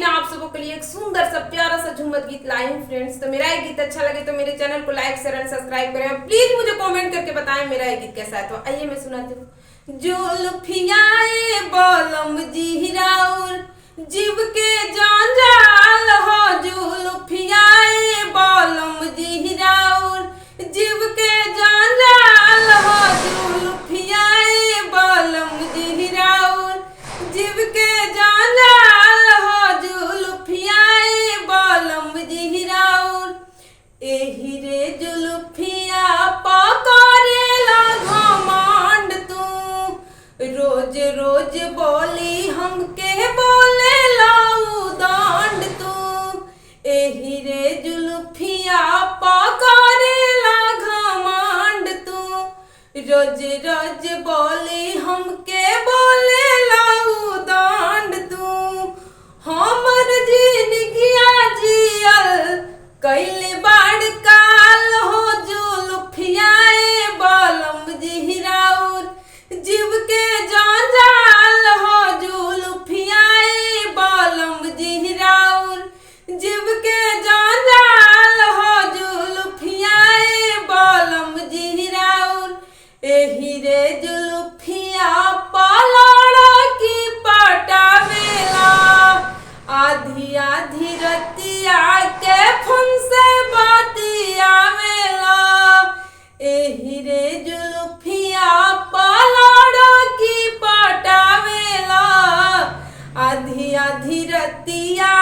ना आप सबों के लिए एक सुंदर सा प्यारा सा झूमर गीत लाई हूँ फ्रेंड्स। तो मेरा ये गीत अच्छा लगे तो मेरे चैनल को लाइक शेयर एंड सब्सक्राइब करें। प्लीज मुझे कमेंट करके बताएं मेरा ये गीत कैसा है। तो आइए मैं सुनाती हूँ। जुल्फियाए बलम जीराउर जीव के जंजाल हो, जुल्फियाए बलम जीराउर जीव के जंजाल हो, जुल्फियाए बलम जीराउर जीव के जंजाल हो, जुल्फियाए बलम जीराउर एही रे जुल्फिया पकड़ेला घमंड तू, रोज रोज बोली हमके बोले लाऊ दंड तू, एही रे जुल्फिया पकड़ेला घमंड तू, रोज रोज बोली हमके बोले लाऊ दंड तू, हमर जिंदगिया जियल कैले बाड़ काल हो, जुल्फियाए बलम जीराउर जीव के जंजाल हो, जुल्फियाए बलम जीराउर जीव के जंजाल हो, जुल्फियाए बलम जीराउर एही रे जुल्फिया पलड़ की पटावेला, आधी आधी रतिया के फन से बतियावेला, एही रे जुल्फिया पलड़ की पटावेला, आधी आधी रतिया